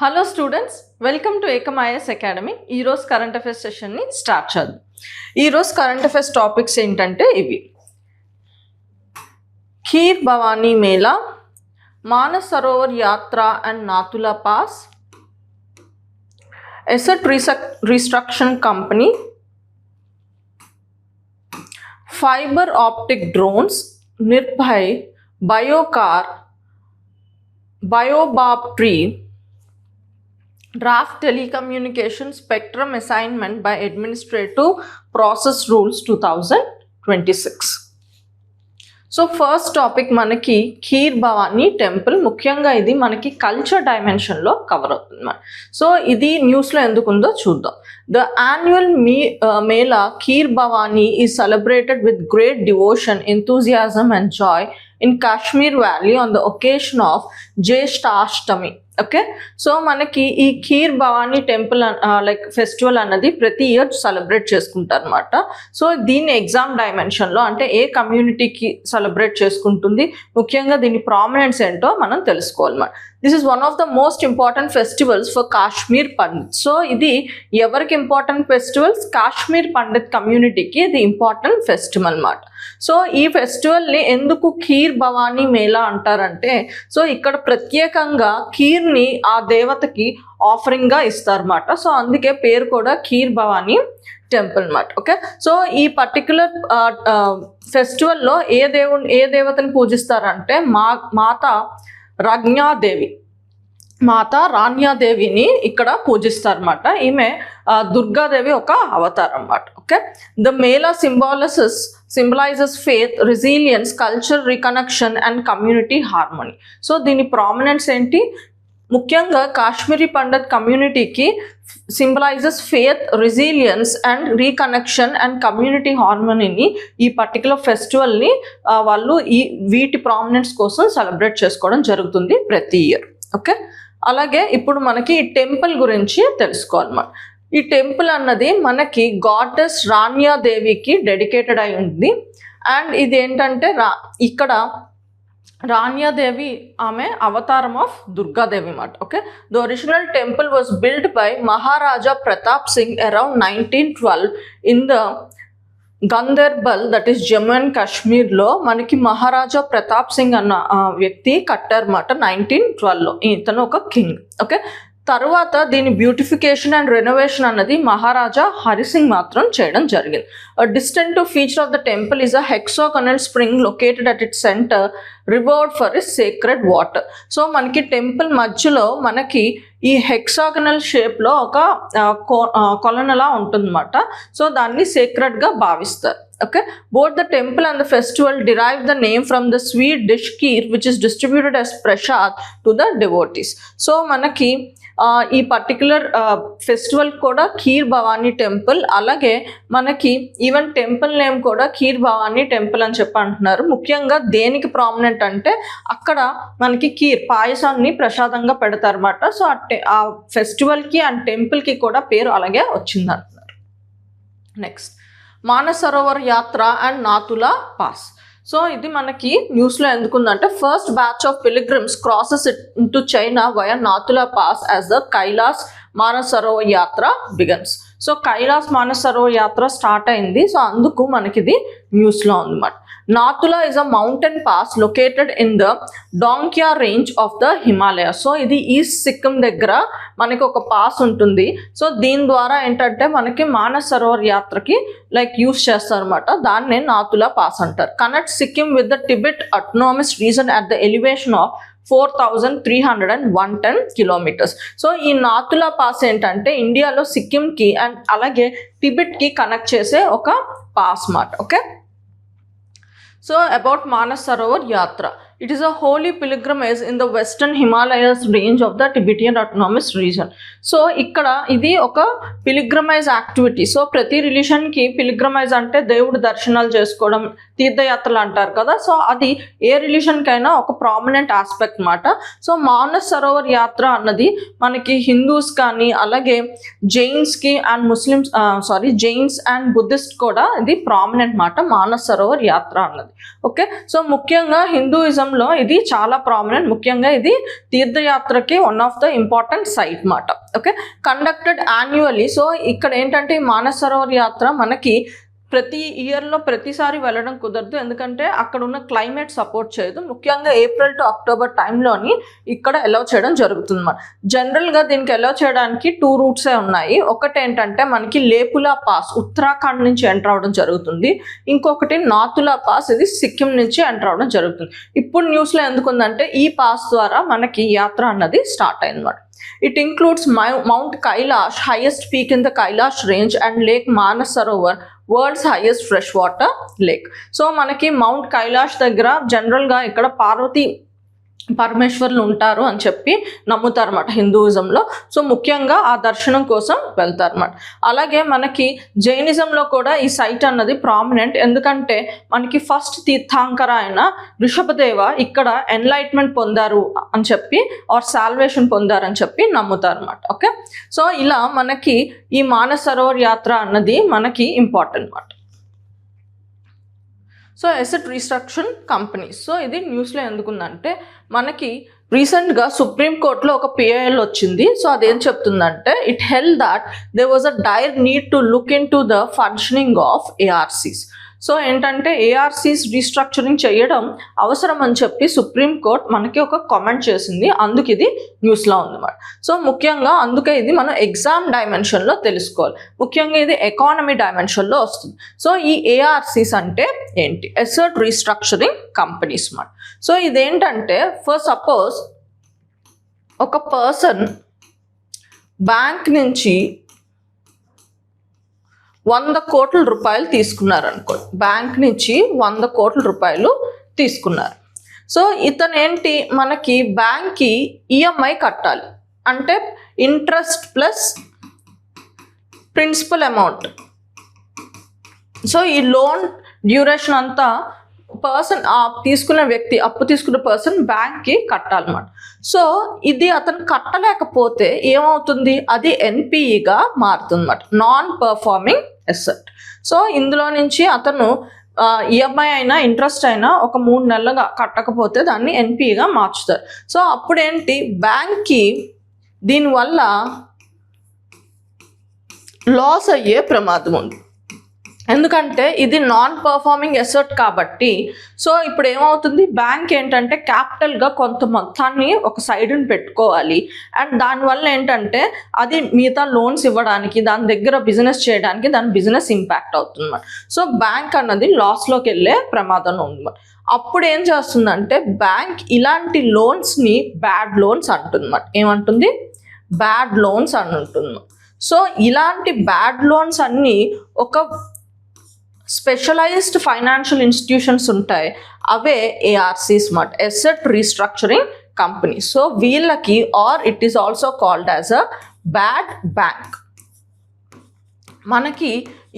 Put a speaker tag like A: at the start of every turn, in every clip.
A: Hello students, welcome to Ekam IAS academy. ఈరోజు current affairs సెషన్ని start చేద్దాం. ఈరోజు కరెంట్ అఫైర్స్ టాపిక్స్ ఏంటంటే ఇవి: kheer Bhavani Mela, Manas Sarovar yatra and Nathula pass, asset reconstruction company, fibre optic drones, Nirbhay, biochar, baobab tree, Draft Telecommunication Spectrum Assignment by Administrative Process Rules 2026. So first topic మనకి Kheer Bhavani temple. ముఖ్యంగా ఇది మనకి culture డైమెన్షన్లో కవర్ అవుతుంది. సో ఇది న్యూస్లో ఎందుకు ఉందో చూద్దాం. The annual mela Kheer Bhavani is celebrated with great devotion, enthusiasm and joy in Kashmir Valley on the occasion of Jeshtashtami. Okay, so మనకి ఈ ఖీర్ భవానీ టెంపుల్ ఫెస్టివల్ అన్నది ప్రతి ఇయర్ సెలబ్రేట్ చేసుకుంటారు అనమాట. సో దీన్ని ఎగ్జామ్ డైమెన్షన్లో అంటే ఏ కమ్యూనిటీకి సెలబ్రేట్ చేసుకుంటుంది, ముఖ్యంగా దీని ప్రామినెన్స్ ఏంటో మనం తెలుసుకోవాలన్నమాట. This is one of the most important festivals for Kashmir Pandit. So ఇది ఎవరికి ఇంపార్టెంట్ ఫెస్టివల్స్? కాశ్మీర్ పండిత్ కమ్యూనిటీకి ఇది ఇంపార్టెంట్ ఫెస్టివల్ అన్నమాట. సో ఈ ఫెస్టివల్ని ఎందుకు ఖీర్ భవానీ మేళా అంటారంటే, సో ఇక్కడ ప్రత్యేకంగా ఖీర్ని ఆ దేవతకి ఆఫరింగ్గా ఇస్తారన్నమాట. సో అందుకే పేరు కూడా ఖీర్ భవానీ టెంపుల్ అన్నమాట. ఓకే, సో ఈ పర్టిక్యులర్ ఫెస్టివల్లో ఏ దేవతని పూజిస్తారంటే మాతా రాణ్యాదేవిని ఇక్కడ పూజిస్తారన్నమాట. ఈమె దుర్గాదేవి ఒక అవతారం అన్నమాట. Okay, the mela symbolises faith, resilience, culture reconnection and community harmony. So దీని ప్రామినెన్స్ ఏంటి? ముఖ్యంగా కాశ్మీరీ పండిత్ కమ్యూనిటీకి symbolises faith, resilience and reconnection and community హార్మోనీని ఈ పర్టికులర్ ఫెస్టివల్ని వాళ్ళు వీటి ప్రామినెన్స్ కోసం సెలబ్రేట్ చేసుకోవడం జరుగుతుంది ప్రతి ఇయర్. ఓకే, అలాగే ఇప్పుడు మనకి ఈ టెంపుల్ గురించి తెలుసుకోవాలన్నమాట. ఈ టెంపుల్ అన్నది మనకి గాడెస్ రాణ్యాదేవికి డెడికేటెడ్ అయి ఉంది. అండ్ ఇది ఏంటంటే ఇక్కడ రాణ్యాదేవి ఆమె అవతారం ఆఫ్ దుర్గాదేవి అన్నమాట. Okay, the original temple was build by Maharaja Pratap Singh around 1912 in the Ganderbal, that is Jammu and కాశ్మీర్లో మనకి మహారాజా ప్రతాప్ సింగ్ అన్న వ్యక్తి కట్టారన్నమాట 1912లో. ఇతను ఒక కింగ్. ఓకే, తర్వాత దీని బ్యూటిఫికేషన్ అండ్ రెనోవేషన్ అన్నది మహారాజా హరిసింగ్ మాత్రం చేయడం జరిగింది. Distinctive feature of the temple is a hexagonal spring located at its centre, రివర్డ్ for is sacred water. So మనకి టెంపుల్ మధ్యలో మనకి ఈ హెక్సాగనల్ షేప్లో ఒక కొలనలా ఉంటుందన్నమాట. సో దాన్ని సేక్రెడ్గా భావిస్తారు. Okay, both the temple and the festival derive the name from the sweet dish kheer, which is distributed as prasad to the devotees. So manaki ఈ పర్టికులర్ ఫెస్టివల్ కూడా ఖీర్ భవానీ టెంపుల్. అలాగే మనకి ఈవెన్ టెంపుల్ నేమ్ కూడా kheer Bhavani temple అని చెప్పి అంటున్నారు. ముఖ్యంగా దేనికి ప్రామినెంట్ అంటే అక్కడ మనకి ఖీర్ పాయసాన్ని ప్రసాదంగా పెడతారన్నమాట. సో ఆ ఫెస్టివల్కి అండ్ టెంపుల్కి కూడా పేరు అలాగే వచ్చింది అంటున్నారు. Next, Manas Sarovar yatra and Nathula pass. So ఇది మనకి న్యూస్లో ఎందుకుందంటే, first batch of pilgrims crosses into China via Nathula pass as the Kailash Manas Sarovar yatra begins. So Kailash Manas Sarovar yatra start అయింది. సో అందుకు మనకి ఇది న్యూస్లో ఉందన్నమాట. Nathula is a mountain pass located in the Dongkya range of the Himalayas. So ఇది ఈస్ట్ సిక్కిం దగ్గర మనకి ఒక పాస్ ఉంటుంది. సో దీని ద్వారా ఏంటంటే మనకి మానస్ సరోవర్ యాత్రకి యూస్ చేస్తారనమాట. దాన్నే నాతులా పాస్ అంటారు. Connect Sikkim with the Tibet autonomous reason at the elevation of 4,310 kilometres. So ఈ నాతులా పాస్ ఏంటంటే ఇండియాలో సిక్కింకి అండ్ అలాగే టిబెట్కి కనెక్ట్ చేసే ఒక పాస్ మాట. Okay, so about Manas Sarovar యాత్ర, it is a holy pilgrimage in the western Himalayas range of the Tibetan autonomous region. So ఇక్కడ ఇది ఒక పిలిగ్రమైజ్ యాక్టివిటీ. సో ప్రతి రిలీజన్కి పిలిగ్రమైజ్ అంటే దేవుడి దర్శనాలు చేసుకోవడం, తీర్థయాత్రలు అంటారు కదా. సో అది ఏ రిలీజన్కైనా ఒక ప్రామినెంట్ ఆస్పెక్ట్ అన్నమాట. సో మానస్ సరోవర్ యాత్ర అన్నది మనకి హిందూస్ కానీ అలాగే జైన్స్కి అండ్ జైన్స్ అండ్ బుద్ధిస్ట్ కూడా ఇది ప్రామినెంట్ మాట మానస్ సరోవర్ యాత్ర అన్నది. ఓకే, సో ముఖ్యంగా హిందూయిజం టూరిజంలో ఇది చాలా ప్రామినెంట్. ముఖ్యంగా ఇది తీర్థయాత్రకి one of the important site మాట. Okay, conducted annually. సో ఇక్కడ ఏంటంటే ఈ మానస సరోవర్ యాత్ర మనకి ప్రతి ఇయర్లో ప్రతిసారి వెళ్ళడం కుదరదు, ఎందుకంటే అక్కడ ఉన్న క్లైమేట్ సపోర్ట్ చేయదు. ముఖ్యంగా ఏప్రిల్ టు అక్టోబర్ టైంలోని ఇక్కడ అలౌ చేయడం జరుగుతుంది అన్నమాట. జనరల్గా దీనికి అలౌ చేయడానికి 2 రూట్సే ఉన్నాయి. ఒకటి ఏంటంటే మనకి లేపులా పాస్ ఉత్తరాఖండ్ నుంచి ఎంటర్ అవడం జరుగుతుంది, ఇంకొకటి నాతులా పాస్, ఇది సిక్కిం నుంచి ఎంటర్ అవడం జరుగుతుంది. ఇప్పుడు న్యూస్లో ఎందుకుందంటే ఈ పాస్ ద్వారా మనకి యాత్ర అన్నది స్టార్ట్ అయింది అన్నమాట. It includes Mount Kailash, highest peak in the Kailash range, and Lake Manas Sarovar, world's highest freshwater lake. So మనకి మౌంట్ కైలాష్ దగ్గర జనరల్గా ఇక్కడ పార్వతీ పరమేశ్వర్లు ఉంటారు అని చెప్పి నమ్ముతారు అన్నమాట హిందూయిజంలో. సో ముఖ్యంగా ఆ దర్శనం కోసం వెళ్తారు అన్నమాట. అలాగే మనకి జైనిజంలో కూడా ఈ సైట్ అన్నది ప్రామినెంట్, ఎందుకంటే మనకి ఫస్ట్ తీర్థాంకర అయిన ఋషభదేవ ఇక్కడ ఎన్లైట్మెంట్ పొందారు అని చెప్పి ఆర్ సాల్వేషన్ పొందారు అని చెప్పి నమ్ముతారు అన్నమాట. ఓకే, సో ఇలా మనకి ఈ మానస సరోవర్ యాత్ర అన్నది మనకి ఇంపార్టెంట్ అన్నమాట. So asset restructure companies. So ఇది న్యూస్లో ఎందుకుందంటే మనకి రీసెంట్గా సుప్రీంకోర్టులో ఒక పిఐఎల్ వచ్చింది. సో అదేం చెప్తుందంటే it held that there was a dire need to look into the functioning of ARCs. So ఏంటంటే ఏఆర్సీస్ రీస్ట్రక్చరింగ్ చేయడం అవసరం అని చెప్పి సుప్రీంకోర్టు మనకి ఒక కామెంట్ చేసింది, అందుకు ఇది న్యూస్లో ఉందన్నమాట. సో ముఖ్యంగా అందుకే ఇది మనం ఎగ్జామ్ డైమెన్షన్లో తెలుసుకోవాలి. ముఖ్యంగా ఇది ఎకానమీ డైమెన్షన్లో వస్తుంది. సో ఈ ఏఆర్సీస్ అంటే ఏంటి? అసెట్ రీస్ట్రక్చరింగ్ కంపెనీస్ మాట. సో ఇదేంటంటే ఫర్ సపోజ్ ఒక పర్సన్ బ్యాంక్ నుంచి 100 కోట్ల రూపాయలు తీసుకున్నారు అనుకో, బ్యాంక్ నుంచి 100 కోట్ల రూపాయలు తీసుకున్నారు. సో ఇతను ఏంటి మనకి బ్యాంక్కి ఈఎంఐ కట్టాలి, అంటే interest plus principal amount. So ఈ లోన్ డ్యూరేషన్ అంతా పర్సన్ తీసుకున్న వ్యక్తి, అప్పు తీసుకున్న పర్సన్ బ్యాంక్కి కట్టాలన్నమాట. సో ఇది అతను కట్టలేకపోతే ఏమవుతుంది? అది ఎన్పిఈగా మారుతుంది అన్నమాట, నాన్ పర్ఫార్మింగ్ అసెట్. సో ఇందులో నుంచి అతను ఈఎంఐ అయినా ఇంట్రెస్ట్ అయినా ఒక 3 నెలలుగా కట్టకపోతే దాన్ని ఎన్పిఈగా మార్చుతారు. సో అప్పుడేంటి బ్యాంక్కి దీనివల్ల లాస్ అయ్యే ప్రమాదం ఉంది, ఎందుకంటే ఇది నాన్ పర్ఫార్మింగ్ అసెట్ కాబట్టి. సో ఇప్పుడు ఏమవుతుంది, బ్యాంక్ ఏంటంటే క్యాపిటల్గా కొంత మొత్తాన్ని ఒక సైడ్ని పెట్టుకోవాలి, అండ్ దానివల్ల ఏంటంటే అది మిగతా లోన్స్ ఇవ్వడానికి, దాని దగ్గర బిజినెస్ చేయడానికి దాని బిజినెస్ ఇంపాక్ట్ అవుతుంది అన్నమాట. సో బ్యాంక్ అన్నది లాస్లోకి వెళ్ళే ప్రమాదం ఉంది. అప్పుడు ఏం చేస్తుందంటే బ్యాంక్ ఇలాంటి లోన్స్ని బ్యాడ్ లోన్స్ అంటుందన్నమాట. ఏమంటుంది? బ్యాడ్ లోన్స్ అని ఉంటుంది. సో ఇలాంటి బ్యాడ్ లోన్స్ అన్నీ ఒక స్పెషలైజ్డ్ ఫైనాన్షియల్ ఇన్స్టిట్యూషన్స్ ఉంటాయి, అవే ఏఆర్సీస్ మాట, అసెట్ రీస్ట్రక్చరింగ్ కంపెనీ. సో వీళ్ళకి or it is also called as a bad bank. మనకి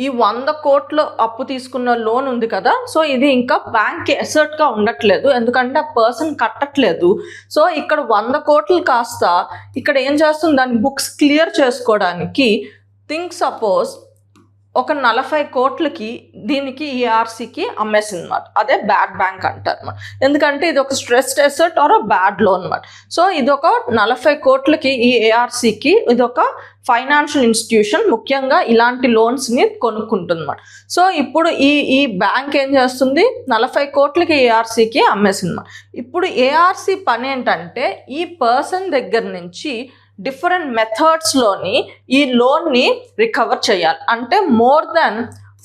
A: ఈ 100 కోట్లు అప్పు తీసుకున్న లోన్ ఉంది కదా, సో ఇది ఇంకా బ్యాంక్కి అసెట్గా ఉండట్లేదు, ఎందుకంటే ఆ పర్సన్ కట్టట్లేదు. సో ఇక్కడ 100 కోట్లు కాస్త ఇక్కడ ఏం చేస్తుంది, దాని బుక్స్ క్లియర్ చేసుకోవడానికి థింక్ సపోజ్ ఒక 40 కోట్లకి దీనికి ఏఆర్సీకి అమ్మేసింది అన్నమాట. అదే బ్యాడ్ బ్యాంక్ అంటారు అన్నమాట, ఎందుకంటే ఇది ఒక stressed asset or bad loan అన్నమాట. సో ఇది ఒక 40 కోట్లకి ఈ ఏఆర్సీకి ఇది ఒక ఫైనాన్షియల్ ఇన్స్టిట్యూషన్ ముఖ్యంగా ఇలాంటి లోన్స్ని కొనుక్కుంటుంది అన్నమాట. సో ఇప్పుడు ఈ బ్యాంక్ ఏం చేస్తుంది, 40 కోట్లకి ఏఆర్సీకి అమ్మేసింది అన్నమాట. ఇప్పుడు ఏఆర్సీ పని ఏంటంటే ఈ పర్సన్ దగ్గర నుంచి డిఫరెంట్ మెథడ్స్లోని ఈ లోన్ని రికవర్ చేయాలి, అంటే మోర్ దెన్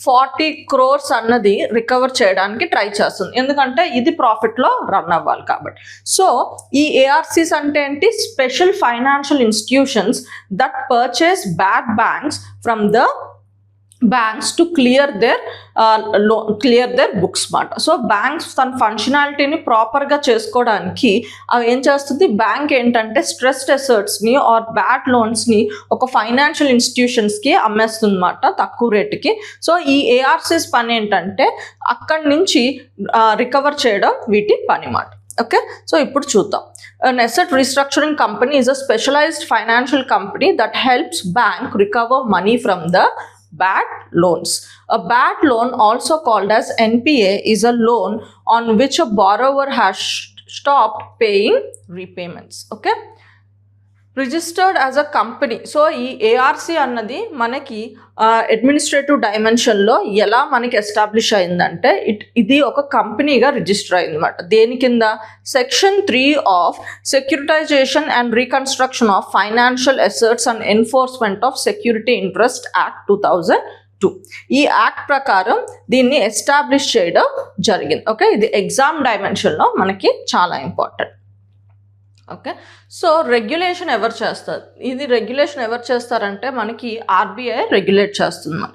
A: 40 crores అన్నది రికవర్ చేయడానికి ట్రై చేస్తుంది, ఎందుకంటే ఇది ప్రాఫిట్లో రన్ అవ్వాలి కాబట్టి. సో ఈ ఏఆర్సీస్ అంటే ఏంటి? Special financial institutions that purchase bad banks from the banks to clear their books మాట. సో బ్యాంక్స్ తన ఫంక్షనాలిటీని ప్రాపర్గా చేసుకోవడానికి అవి ఏం చేస్తుంది, బ్యాంక్ ఏంటంటే స్ట్రెస్డ్ అసెట్స్ని ఆర్ బ్యాడ్ లోన్స్ని ఒక ఫైనాన్షియల్ ఇన్స్టిట్యూషన్స్కి అమ్మేస్తుంది అన్నమాట తక్కువ రేటుకి. సో ఈ ఏఆర్సీస్ పని ఏంటంటే అక్కడి నుంచి రికవర్ చేయడం వీటి పని మాట. ఓకే, సో ఇప్పుడు చూద్దాం. An asset restructuring company is a specialized financial company that helps bank recover money from the bad loans. A bad loan, also called as NPA, is a loan on which a borrower has stopped paying repayments. Okay, registered as a company. So ఈ ARC అన్నది మనకి administrative డైమెన్షన్లో ఎలా మనకి establish అయిందంటే ఇది ఒక కంపెనీగా register అయింది అనమాట. దేని కింద? Section 3 of securitisation and reconstruction of financial assets and enforcement of security interest act 2002. ఈ యాక్ట్ ప్రకారం దీన్ని ఎస్టాబ్లిష్ చేయడం జరిగింది. ఓకే, ఇది ఎగ్జామ్ డైమెన్షన్లో మనకి చాలా ఇంపార్టెంట్. ఓకే, సో రెగ్యులేషన్ ఎవరు చేస్తారు? ఇది రెగ్యులేషన్ ఎవరు చేస్తారంటే మనకి ఆర్బీఐ రెగ్యులేట్ చేస్తుంది.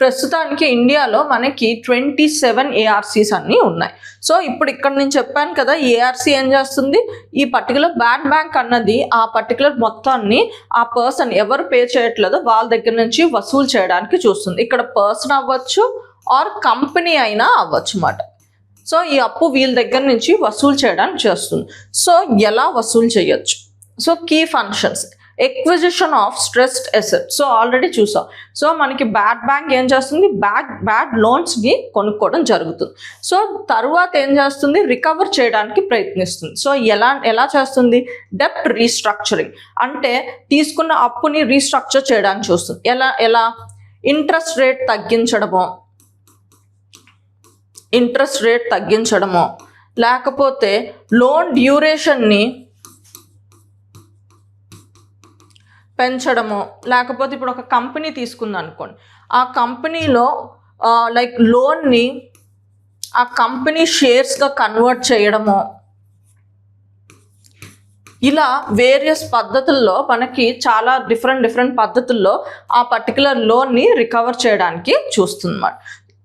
A: ప్రస్తుతానికి ఇండియాలో మనకి 27 ఏఆర్సీస్ అన్నీ ఉన్నాయి. సో ఇప్పుడు ఇక్కడ నేను చెప్పాను కదా, ఏఆర్సీ ఏం చేస్తుంది? ఈ పర్టికులర్ బ్యాడ్ బ్యాంక్ అన్నది ఆ పర్టికులర్ మొత్తాన్ని ఆ పర్సన్ ఎవరు పే చేయట్లేదో వాళ్ళ దగ్గర నుంచి వసూలు చేయడానికి చూస్తుంది. ఇక్కడ పర్సన్ అవ్వచ్చు ఆర్ కంపెనీ అయినా అవ్వచ్చు అన్నమాట. సో ఈ అప్పు వీళ్ళ దగ్గర నుంచి వసూలు చేయడానికి చేస్తుంది. సో ఎలా వసూలు చేయొచ్చు? So key functions, acquisition of stressed asset. So already చూసాం. సో మనకి బ్యాడ్ బ్యాంక్ ఏం చేస్తుంది? బ్యాడ్ లోన్స్ని కొనుక్కోవడం జరుగుతుంది. సో తర్వాత ఏం చేస్తుంది? రికవర్ చేయడానికి ప్రయత్నిస్తుంది. సో ఎలా చేస్తుంది? డెప్ట్ రీస్ట్రక్చరింగ్, అంటే తీసుకున్న అప్పుని రీస్ట్రక్చర్ చేయడానికి చూస్తుంది. ఎలా? ఇంట్రెస్ట్ రేట్ తగ్గించడమో లేకపోతే లోన్ డ్యూరేషన్ని పెంచడమో, లేకపోతే ఇప్పుడు ఒక కంపెనీ తీసుకుంది అనుకోండి, ఆ కంపెనీలో లైక్ లోన్ని ఆ కంపెనీ షేర్స్గా కన్వర్ట్ చేయడమో, ఇలా వేరియస్ పద్ధతుల్లో మనకి చాలా డిఫరెంట్ పద్ధతుల్లో ఆ పర్టికులర్ లోన్ని రికవర్ చేయడానికి చూస్తుందన్నమాట.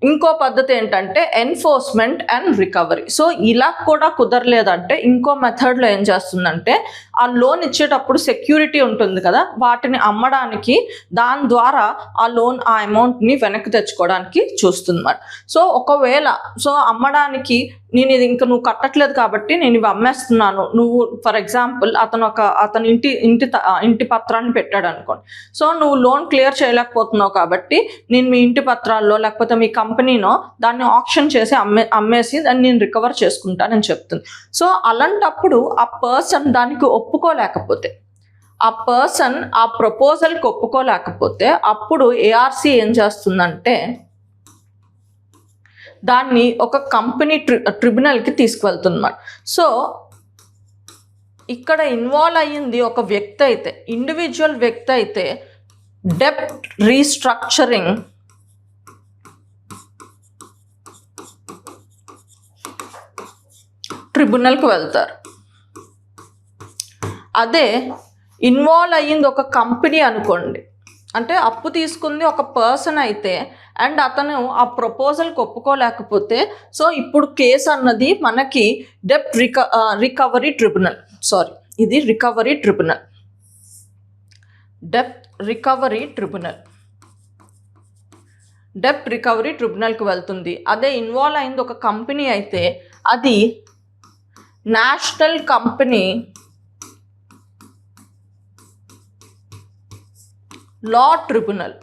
A: ఇంకో పద్ధతి ఏంటంటే ఎన్ఫోర్స్మెంట్ అండ్ రికవరీ. సో ఇలా కూడా కుదరలేదంటే ఇంకో మెథడ్లో ఏం చేస్తుందంటే ఆ లోన్ ఇచ్చేటప్పుడు సెక్యూరిటీ ఉంటుంది కదా, వాటిని అమ్మడానికి, దాని ద్వారా ఆ లోన్ ఆ అమౌంట్ని వెనక్కి తెచ్చుకోవడానికి చూస్తుంది. సో ఒకవేళ అమ్మడానికి నేను ఇది ఇంకా నువ్వు కట్టట్లేదు కాబట్టి నేను ఇవి అమ్మేస్తున్నాను, నువ్వు ఫర్ ఎగ్జాంపుల్ అతను ఇంటి పత్రాన్ని పెట్టాడు అనుకోండి. సో నువ్వు లోన్ క్లియర్ చేయలేకపోతున్నావు కాబట్టి నేను మీ ఇంటి పత్రాల్లో లేకపోతే మీ కంపెనీనో దాన్ని ఆప్షన్ చేసి అమ్మేసి దాన్ని నేను రికవర్ చేసుకుంటానని చెప్తుంది. సో అలాంటప్పుడు ఆ పర్సన్ దానికి ఒప్పుకోలేకపోతే, ఆ పర్సన్ ఆ ప్రపోజల్కి ఒప్పుకోలేకపోతే అప్పుడు ఏఆర్సీ ఏం చేస్తుందంటే దాన్ని ఒక కంపెనీ ట్రిబ్యునల్కి తీసుకువెళ్తుందన్నమాట. సో ఇక్కడ ఇన్వాల్వ్ అయ్యింది ఒక వ్యక్తి అయితే, ఇండివిజువల్ వ్యక్తి అయితే డెప్ట్ రీస్ట్రక్చరింగ్ ట్రిబ్యునల్కి వెళ్తారు. అదే ఇన్వాల్వ్ అయ్యింది ఒక కంపెనీ అనుకోండి, అంటే అప్పు తీసుకుంది ఒక పర్సన్ అయితే అండ్ అతను ఆ ప్రపోజల్కి ఒప్పుకోలేకపోతే, సో ఇప్పుడు కేసు అన్నది మనకి డెప్ట్ రికవరీ ట్రిబ్యునల్, ఇది రికవరీ ట్రిబ్యునల్, డెప్ట్ రికవరీ ట్రిబ్యునల్కి వెళ్తుంది. అదే ఇన్వాల్వ్ అయింది ఒక కంపెనీ అయితే అది నేషనల్ కంపెనీ లా ట్రిబ్యునల్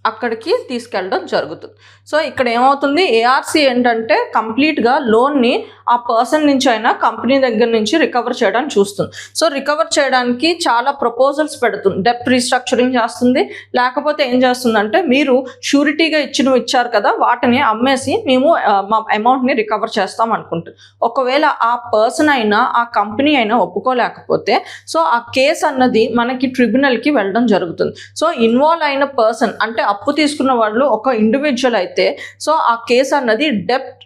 A: అక్కడికి తీసుకెళ్ళడం జరుగుతుంది. సో ఇక్కడ ఏమవుతుంది, ఏఆర్సీ ఏంటంటే కంప్లీట్గా లోన్ని ఆ పర్సన్ నుంచి అయినా కంపెనీ దగ్గర నుంచి రికవర్ చేయడానికి చూస్తుంది. సో రికవర్ చేయడానికి చాలా ప్రపోజల్స్ పెడుతుంది, డెప్ట్ రీస్ట్రక్చరింగ్ చేస్తుంది, లేకపోతే ఏం చేస్తుందంటే మీరు షూరిటీగా ఇచ్చారు కదా వాటిని అమ్మేసి మేము మా అమౌంట్ని రికవర్ చేస్తాం అనుకుంటుంది. ఒకవేళ ఆ పర్సన్ అయినా ఆ కంపెనీ అయినా ఒప్పుకోలేకపోతే సో ఆ కేసు అన్నది మనకి ట్రిబ్యునల్కి వెళ్ళడం జరుగుతుంది. సో ఇన్వాల్వ్ అయిన పర్సన్ అంటే అప్పు తీసుకున్న వాళ్ళు ఒక ఇండివిజువల్ అయితే సో ఆ కేసు అన్నది డెప్ట్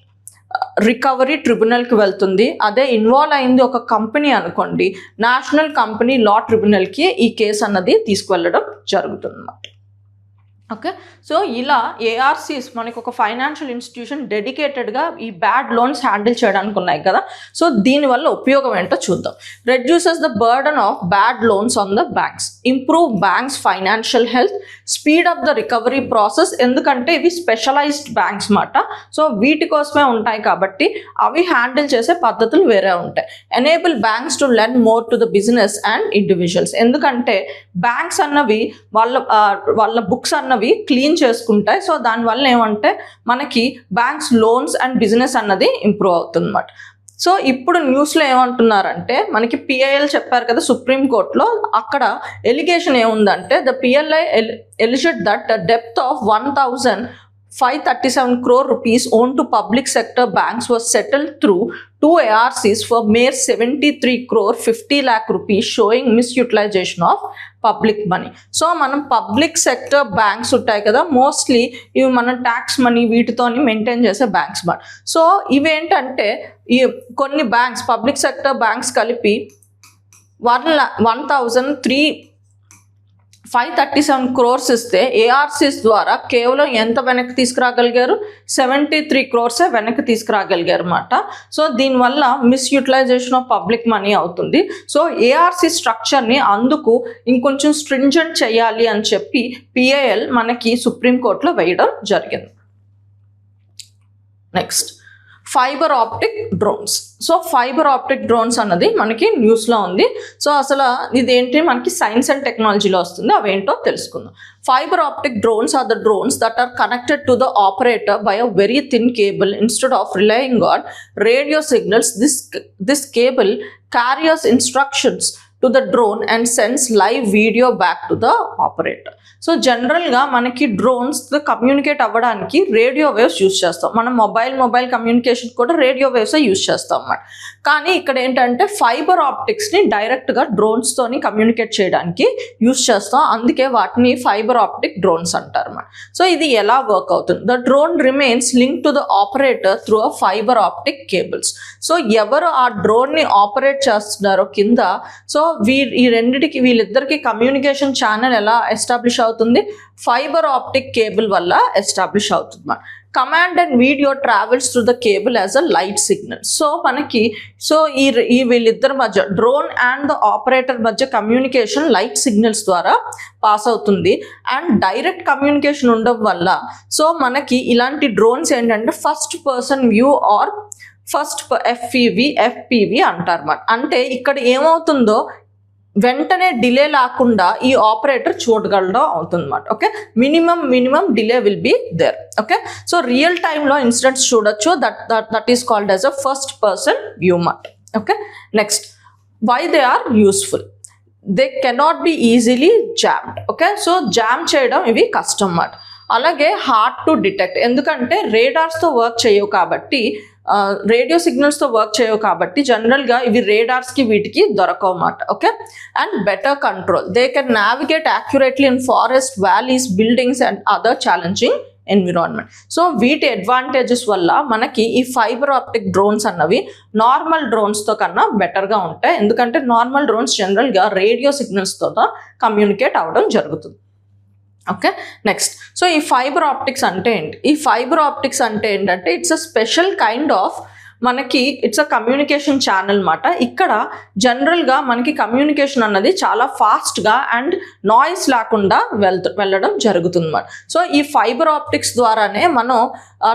A: రికవరీ ట్రిబ్యునల్కి వెళ్తుంది. అదే ఇన్వాల్వ్ అయింది ఒక కంపెనీ అనుకోండి, నేషనల్ కంపెనీ లా ట్రిబ్యునల్కి ఈ కేసు అన్నది తీసుకువెళ్ళడం జరుగుతుంది అన్నమాట. ఓకే, సో ఇలా ఏఆర్సీస్ మనకు ఒక ఫైనాన్షియల్ ఇన్స్టిట్యూషన్ డెడికేటెడ్గా ఈ బ్యాడ్ లోన్స్ హ్యాండిల్ చేయడానికి ఉన్నాయి కదా. సో దీనివల్ల ఉపయోగం ఏంటో చూద్దాం. Reduces the burden of bad loans on the banks, improve banks financial health, speed up the recovery process. ఎందుకంటే ఇవి స్పెషలైజ్డ్ బ్యాంక్స్ మాట, సో వీటి కోసమే ఉంటాయి కాబట్టి అవి హ్యాండిల్ చేసే పద్ధతులు వేరే ఉంటాయి. Enable banks to lend more to the business and individuals. ఎందుకంటే బ్యాంక్స్ అన్నవి వాళ్ళ బుక్స్ అన్నవి అన్నవి క్లీన్ చేసుకుంటాయి. సో దానివల్ల ఏమంటే మనకి బ్యాంక్స్ లోన్స్ అండ్ బిజినెస్ అన్నది ఇంప్రూవ్ అవుతుంది అన్నమాట. సో ఇప్పుడు న్యూస్లో ఏమంటున్నారంటే మనకి పిఐఎల్ చెప్పారు కదా సుప్రీంకోర్టులో, అక్కడ ఎలిగేషన్ ఏముందంటే the PIL alleged that the డెప్త్ of 1,537 crore rupees owned to public sector banks was settled through 2 ARCs for mere 73 crore 50 lakh rupees, showing misutilization of public money. So మనం పబ్లిక్ సెక్టర్ బ్యాంక్స్ ఉంటాయి కదా, mostly ఇవి మనం tax money వీటితోని maintain చేసే banks మాట. So ఇవేంటంటే ఈ కొన్ని బ్యాంక్స్ పబ్లిక్ సెక్టర్ బ్యాంక్స్ కలిపి 1,537 crores ఇస్తే ఏఆర్సీస్ ద్వారా కేవలం ఎంత వెనక్కి తీసుకురాగలిగారు, 73 crores వెనక్కి తీసుకురాగలిగారు అన్నమాట. సో దీనివల్ల మిస్యూటిలైజేషన్ ఆఫ్ పబ్లిక్ మనీ అవుతుంది. సో ఏఆర్సీ స్ట్రక్చర్ని అందుకు ఇంకొంచెం స్ట్రింజెంట్ చేయాలి అని చెప్పి పిఐఎల్ మనకి సుప్రీంకోర్టులో వేయడం జరిగింది. Next fibre optic drones. So fibre optic drones అన్నది మనకి న్యూస్లో ఉంది. సో అసలు ఇదేంటి మనకి సైన్స్ అండ్ టెక్నాలజీలో వస్తుంది, అవేంటో తెలుసుకుందాం. Fibre optic drones or the drones that are connected to the operator by a very thin cable instead of relying on radio signals. This cable carries instructions to the drone and sends live video back to the operator. So జనరల్గా మనకి drones communicate అవ్వడానికి radio waves use చేస్తాం. మనం mobile communication కూడా radio waves use చేస్తాం అన్నమాట. కానీ ఇక్కడ ఏంటంటే ఫైబర్ ఆప్టిక్స్ని డైరెక్ట్గా డ్రోన్స్తోని కమ్యూనికేట్ చేయడానికి యూస్ చేస్తాం, అందుకే వాటిని ఫైబర్ ఆప్టిక్ డ్రోన్స్ అంటారు అన్నమాట. సో ఇది ఎలా వర్క్ అవుతుంది? The drone remains link to the operator through a fibre optic cables. So ఎవరు ఆ డ్రోన్ని ఆపరేట్ చేస్తున్నారో కింద, సో ఈ రెండిటికి వీళ్ళిద్దరికి కమ్యూనికేషన్ ఛానల్ ఎలా ఎస్టాబ్లిష్ అవుతుంది? ఫైబర్ ఆప్టిక్ కేబుల్ వల్ల ఎస్టాబ్లిష్ అవుతుంది. Command and video travels through the cable as a light signal. So మనకి ఈ వీళ్ళిద్దరి మధ్య డ్రోన్ అండ్ ద ఆపరేటర్ మధ్య కమ్యూనికేషన్ లైట్ సిగ్నల్స్ ద్వారా పాస్ అవుతుంది. అండ్ డైరెక్ట్ కమ్యూనికేషన్ ఉండడం వల్ల సో మనకి ఇలాంటి డ్రోన్స్ ఏంటంటే first person view or first FPV అంటారు. అంటే ఇక్కడ ఏమవుతుందో వెంటనే డిలే లేకుండా ఈ ఆపరేటర్ చూడగలడం అవుతుంది అన్నమాట. Okay, minimum delay will be there. Okay, so real టైంలో ఇన్సిడెంట్స్ చూడొచ్చు. That is called as a first person view మాట. Okay, next why they are useful? They cannot be easily jammed. Okay, so jam చేయడం ఇవి కష్టం అన్నమాట. అలాగే hard to detect, ఎందుకంటే రేడార్స్తో work చేయవు కాబట్టి, రేడియో సిగ్నల్స్తో వర్క్ చేయవు కాబట్టి జనరల్గా ఇవి రేడార్స్కి వీటికి దొరకవు అన్నమాట. Okay, and better control. They can navigate accurately in forest, valleys, buildings and other challenging environment. So వీటి అడ్వాంటేజెస్ వల్ల మనకి ఈ ఫైబర్ ఆప్టిక్ డ్రోన్స్ అన్నవి నార్మల్ డ్రోన్స్తో కన్నా బెటర్గా ఉంటాయి. ఎందుకంటే నార్మల్ డ్రోన్స్ జనరల్గా రేడియో సిగ్నల్స్తో కమ్యూనికేట్ అవ్వడం జరుగుతుంది. ఓకే, నెక్స్ట్ సో ఈ ఫైబర్ ఆప్టిక్స్ అంటే ఏంటి? ఈ ఫైబర్ ఆప్టిక్స్ అంటే ఏంటంటే it's a special kind of మనకి ఇట్స్ అ కమ్యూనికేషన్ ఛానల్ మాట. ఇక్కడ జనరల్గా మనకి కమ్యూనికేషన్ అన్నది చాలా ఫాస్ట్గా అండ్ నాయిస్ లేకుండా వెళ్ళడం జరుగుతుంది అన్నమాట. సో ఈ ఫైబర్ ఆప్టిక్స్ ద్వారానే మనం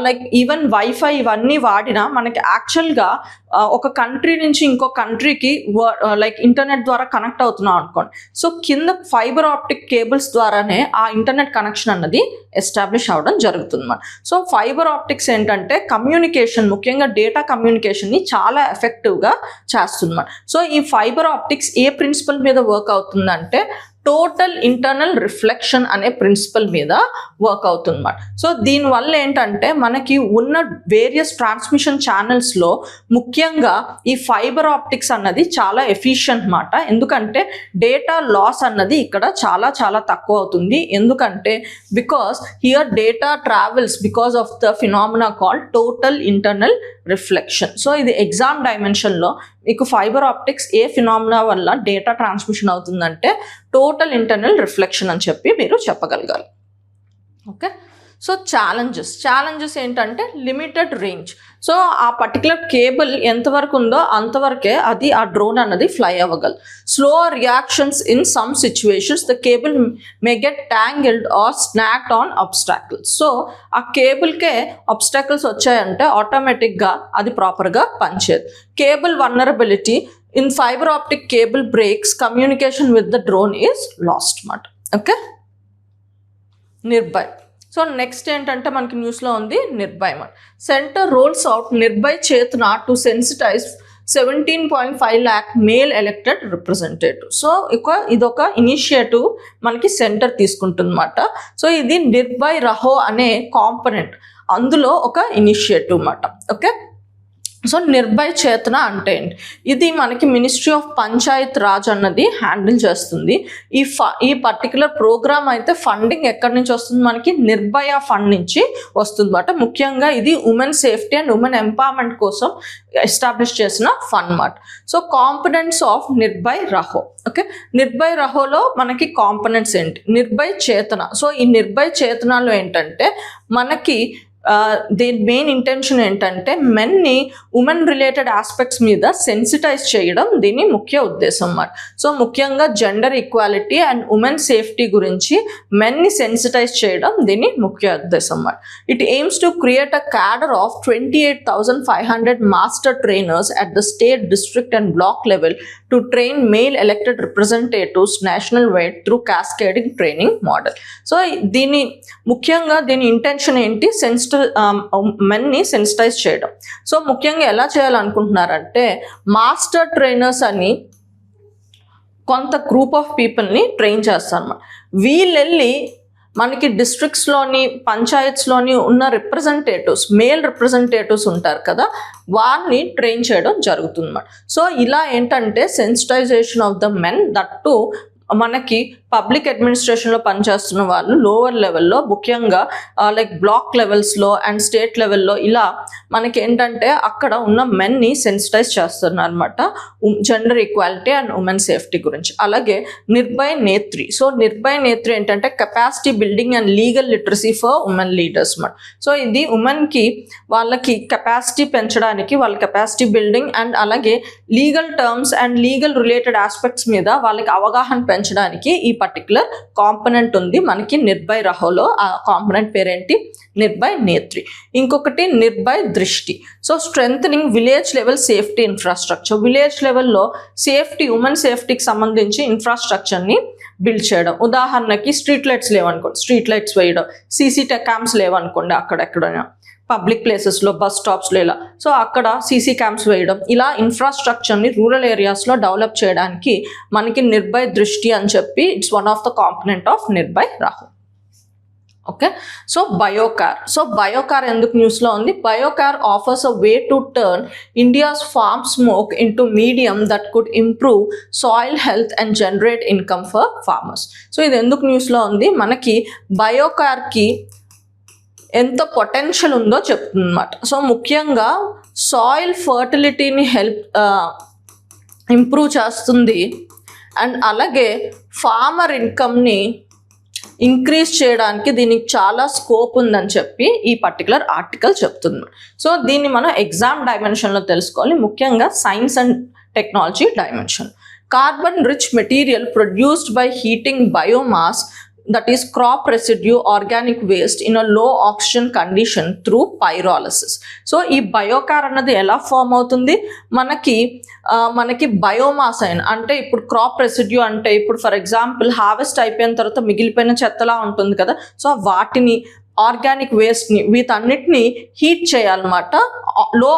A: లైక్ ఈవెన్ వైఫై ఇవన్నీ వాడినా మనకి యాక్చువల్గా ఒక కంట్రీ నుంచి ఇంకో కంట్రీకి లైక్ ఇంటర్నెట్ ద్వారా కనెక్ట్ అవుతున్నాం అనుకోండి. సో కింద ఫైబర్ ఆప్టిక్ కేబుల్స్ ద్వారానే ఆ ఇంటర్నెట్ కనెక్షన్ అన్నది ఎస్టాబ్లిష్ అవ్వడం జరుగుతుంది అన్నమాట. సో ఫైబర్ ఆప్టిక్స్ ఏంటంటే కమ్యూనికేషన్, ముఖ్యంగా డేటా కమ్యూనికేషన్ని చాలా ఎఫెక్టివ్గా చేస్తుంది. సో ఈ ఫైబర్ ఆప్టిక్స్ ఏ ప్రిన్సిపల్ మీద వర్క్ అవుతుందంటే టోటల్ ఇంటర్నల్ రిఫ్లెక్షన్ అనే ప్రిన్సిపల్ మీద వర్క్ అవుతుందన్నమాట. సో దీనివల్ల ఏంటంటే మనకి ఉన్న వేరియస్ ట్రాన్స్మిషన్ ఛానల్స్లో ముఖ్యంగా ఈ ఫైబర్ ఆప్టిక్స్ అన్నది చాలా ఎఫిషియంట్ మాట. ఎందుకంటే డేటా లాస్ అన్నది ఇక్కడ చాలా చాలా తక్కువ అవుతుంది. ఎందుకంటే because here data travels because of the phenomena called total internal reflection. So ఇది ఎగ్జామ్ డైమెన్షన్లో మీకు ఫైబర్ ఆప్టిక్స్ ఏ ఫినామినా వల్ల డేటా ట్రాన్స్మిషన్ అవుతుందంటే టోటల్ ఇంటర్నల్ రిఫ్లెక్షన్ అని చెప్పి మీరు చెప్పగలగాలి. ఓకే, సో ఛాలెంజెస్ ఏంటంటే లిమిటెడ్ రేంజ్. సో ఆ పర్టికులర్ కేబుల్ ఎంతవరకు ఉందో అంతవరకే అది ఆ డ్రోన్ అన్నది ఫ్లై అవ్వగలదు. Slow reactions in some situations the cable may get tangled or snagged on obstacles. So ఆ కేబుల్కే అబ్స్టాకిల్స్ వచ్చాయంటే ఆటోమేటిక్గా అది ప్రాపర్గా పనిచేయదు. Cable vulnerability in fibre optic cable breaks, communication with the drone is lost మాట. ఓకే, నిర్భయ్. సో నెక్స్ట్ ఏంటంటే మనకి న్యూస్లో ఉంది Nirbhay. Centre rolls out Nirbhay Chetna to sensitise 17.5 lakh male elected representative. So ఇదొక ఇనిషియేటివ్ మనకి సెంటర్ తీసుకుంటుందన్నమాట. సో ఇది నిర్భయ్ రహో అనే కాంపనెంట్ అందులో ఒక ఇనిషియేటివ్ అన్నమాట. ఓకే, సో నిర్భయ్ చేతన అంటే ఏంటి? ఇది మనకి మినిస్ట్రీ ఆఫ్ పంచాయత్ రాజ్ అన్నది హ్యాండిల్ చేస్తుంది. ఈ పర్టికులర్ ప్రోగ్రామ్ అయితే ఫండింగ్ ఎక్కడి నుంచి వస్తుంది? మనకి నిర్భయ ఫండ్ నుంచి వస్తుంది అన్నమాట. ముఖ్యంగా ఇది women safety and women empowerment కోసం ఎస్టాబ్లిష్ చేసిన ఫండ్ అన్నమాట. So components of Nirbhay Raho. Okay, Nirbhay రహోలో మనకి కాంపనెంట్స్ ఏంటి? నిర్భయ్ చేతన. సో ఈ నిర్భయ్ చేతనలో ఏంటంటే మనకి దీని మెయిన్ ఇంటెన్షన్ ఏంటంటే మెన్ని ఉమెన్ రిలేటెడ్ ఆస్పెక్ట్స్ మీద సెన్సిటైజ్ చేయడం దీని ముఖ్య ఉద్దేశం అన్నమాట. సో ముఖ్యంగా gender equality and women safety గురించి మెన్ని సెన్సిటైజ్ చేయడం దీని ముఖ్య ఉద్దేశం అన్నమాట. It AIIMS to create a cadre of 28,500 master trainers at the state, district and block level to train male elected representatives national wide through cascading training model. So ముఖ్యంగా దీని intention ఏంటి? మెన్ని sensitise చేయడం. So ముఖ్యంగా ఎలా చేయాలనుకుంటున్నారంటే master trainers అని కొంత group of పీపుల్ని train చేస్తారన్నమాట. వీళ్ళెళ్ళి మనకి డిస్ట్రిక్ట్స్లోని పంచాయత్స్లోని ఉన్న రిప్రజెంటేటివ్స్, మేల్ రిప్రజెంటేటివ్స్ ఉంటారు కదా, వారిని ట్రైన్ చేయడం జరుగుతుంది అన్నమాట. సో ఇలా ఏంటంటే sensitisation of the men, that to మనకి పబ్లిక్ అడ్మినిస్ట్రేషన్లో పనిచేస్తున్న వాళ్ళు లోవర్ లెవెల్లో, ముఖ్యంగా లైక్ బ్లాక్ లెవెల్స్లో అండ్ స్టేట్ లెవెల్లో ఇలా మనకి ఏంటంటే అక్కడ ఉన్న మెన్ని సెన్సిటైజ్ చేస్తున్నారు అనమాట gender equality and women safety గురించి. అలాగే నిర్భయ్ నేత్రి. సో నిర్భయ్ నేత్రి ఏంటంటే capacity building and legal literacy for women leaders అన్నమాట. సో ఇది ఉమెన్కి వాళ్ళకి కెపాసిటీ పెంచడానికి, వాళ్ళ కెపాసిటీ బిల్డింగ్ అండ్ అలాగే legal terms and legal related aspects మీద వాళ్ళకి అవగాహన పెంచడానికి ఈ పర్టికులర్ కాంపనెంట్ ఉంది మనకి నిర్భయ్ రహోలో. ఆ కాంపనెంట్ పేరేంటి? నిర్భయ్ నేత్రి. ఇంకొకటి నిర్భయ్ దృష్టి. So strengthening village level safety infrastructure. Village లెవెల్లో సేఫ్టీ, ఉమెన్ సేఫ్టీకి సంబంధించి ఇన్ఫ్రాస్ట్రక్చర్ని బిల్డ్ చేయడం. ఉదాహరణకి స్ట్రీట్ లైట్స్ లేవనుకోండి, స్ట్రీట్ లైట్స్ వేయడం. సీసీ క్యామ్స్ లేవనుకోండి అక్కడెక్కడైనా పబ్లిక్ ప్లేసెస్లో, బస్ స్టాప్స్లో ఇలా, సో అక్కడ సీసీ క్యామ్స్ వేయడం. ఇలా ఇన్ఫ్రాస్ట్రక్చర్ని రూరల్ ఏరియాస్లో డెవలప్ చేయడానికి మనకి నిర్భయ్ దృష్టి అని చెప్పి it's one of the component of Nirbhay Raho. Okay, so biochar. So biochar ఎందుకు న్యూస్లో ఉంది? Biochar offers a way to turn India's farm smoke into medium that could improve soil health and generate income for farmers. So ఇది ఎందుకు న్యూస్లో ఉంది? మనకి బయోకార్కి ఎంత potential ఉందో చెప్తుంది అన్నమాట. సో ముఖ్యంగా సాయిల్ ఫర్టిలిటీని ఇంప్రూవ్ చేస్తుంది అండ్ అలాగే ఫార్మర్ ఇన్కమ్ని ఇంక్రీజ్ చేయడానికి దీనికి చాలా స్కోప్ ఉందని చెప్పి ఈ పర్టికులర్ ఆర్టికల్ చెప్తుంది. సో దీన్ని మనం ఎగ్జామ్ డైమెన్షన్లో తెలుసుకోవాలి, ముఖ్యంగా science and technology dimension. Carbon rich material produced by heating biomass, that is crop residue, organic waste in a low oxygen condition through pyrolysis. So ఈ బయోకార్ అన్నది ఎలా ఫామ్ అవుతుంది? మనకి బయోమాస్ అయిన అంటే ఇప్పుడు క్రాప్ రెసిడ్యూ అంటే ఇప్పుడు ఫర్ ఎగ్జాంపుల్ హార్వెస్ట్ అయిపోయిన తర్వాత మిగిలిపోయిన చెత్తలా ఉంటుంది కదా, సో వాటిని ఆర్గానిక్ వేస్ట్ని వీటన్నిటిని హీట్ చేయాలన్నమాట. లో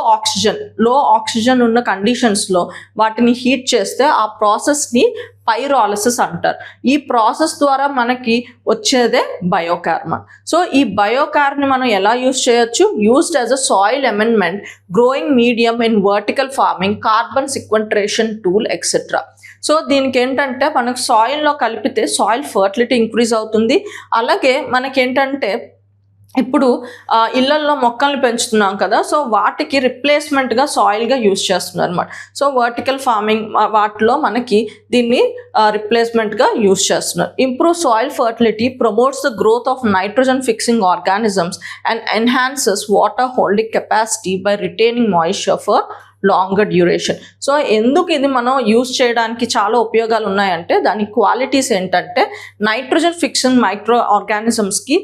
A: ఆక్సిజన్ ఉన్న కండిషన్స్లో వాటిని హీట్ చేస్తే ఆ ప్రాసెస్ని పైరాలిసిస్ అంటారు. ఈ ప్రాసెస్ ద్వారా మనకి వచ్చేదే బయోకార్. సో ఈ బయోకార్ని మనం ఎలా యూజ్ చేయొచ్చు? Used as a soil amendment, growing medium in vertical farming, carbon sequestration tool etcetera. So దీనికి ఏంటంటే మనకు సాయిల్లో కలిపితే సాయిల్ ఫర్టిలిటీ ఇంక్రీజ్ అవుతుంది. అలాగే మనకేంటంటే ఇప్పుడు ఇళ్లల్లో మొక్కల్ని పెంచుతున్నాం కదా, సో వాటికి రిప్లేస్మెంట్గా సాయిల్గా యూజ్ చేస్తున్నారు అనమాట. సో వర్టికల్ ఫార్మింగ్ వాటిలో మనకి దీన్ని రిప్లేస్మెంట్గా యూజ్ చేస్తున్నారు. Improve soil fertility, promotes the growth of nitrogen fixing organisms and enhances water holding capacity by retaining moisture for longer duration. So ఎందుకు ఇది మనం యూజ్ చేయడానికి చాలా ఉపయోగాలు ఉన్నాయంటే దాని క్వాలిటీస్ ఏంటంటే నైట్రోజన్ ఫిక్షన్ మైక్రో ఆర్గానిజమ్స్కి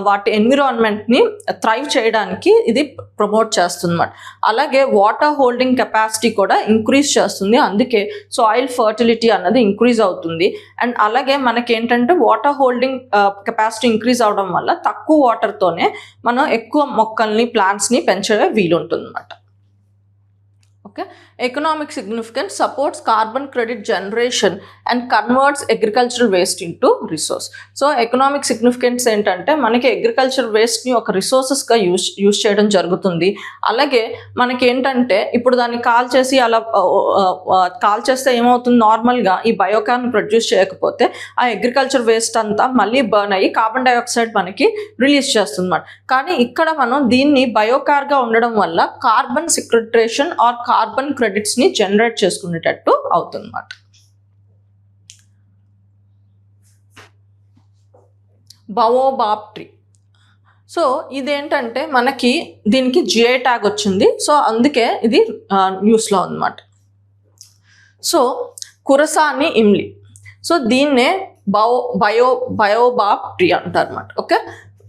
A: వాటి ఎన్విరాన్మెంట్ని థ్రైవ్ చేయడానికి ఇది ప్రమోట్ చేస్తుంది అన్నమాట. అలాగే వాటర్ హోల్డింగ్ కెపాసిటీ కూడా ఇంక్రీజ్ చేస్తుంది, అందుకే సాయిల్ ఫర్టిలిటీ అన్నది ఇంక్రీజ్ అవుతుంది. అండ్ అలాగే మనకేంటంటే వాటర్ హోల్డింగ్ కెపాసిటీ ఇంక్రీజ్ అవడం వల్ల తక్కువ వాటర్తోనే మనం ఎక్కువ మొక్కల్ని ప్లాంట్స్ని పెంచే వీలుంటుంది అన్నమాట. Okay, economic significance supports carbon credit generation and converts agricultural waste into resource. So economic significance ఏంటంటే మనకి అగ్రికల్చర్ వేస్ట్ని ఒక రిసోర్సెస్గా యూజ్ చేయడం జరుగుతుంది. అలాగే మనకి ఏంటంటే ఇప్పుడు దాన్ని కాల్ చేసి అలా కాల్ చేస్తే ఏమవుతుంది, నార్మల్గా ఈ బయోకాన్ ప్రొడ్యూస్ చేయకపోతే ఆ అగ్రికల్చర్ వేస్ట్ అంతా మళ్ళీ బర్న్ అయ్యి కార్బన్ డైఆక్సైడ్ మనకి రిలీజ్ చేస్తుంది అన్నమాట. కానీ ఇక్కడ మనం దీన్ని బయోకార్గా ఉండడం వల్ల కార్బన్ సిక్విట్రేషన్ ఆర్ కార్బన్ క్రెడిట్స్ని జనరేట్ చేసుకునేటట్టు అవుతుంది అన్నమాట. బయోబాబ్ ట్రీ. సో ఇదేంటంటే మనకి దీనికి జిఐ ట్యాగ్ వచ్చింది, సో అందుకే ఇది న్యూస్లో ఉందన్నమాట. సో కురసాని ఇమ్లి, సో దీన్నే బయోబాబ్ ట్రీ అంటారు అన్నమాట. ఓకే,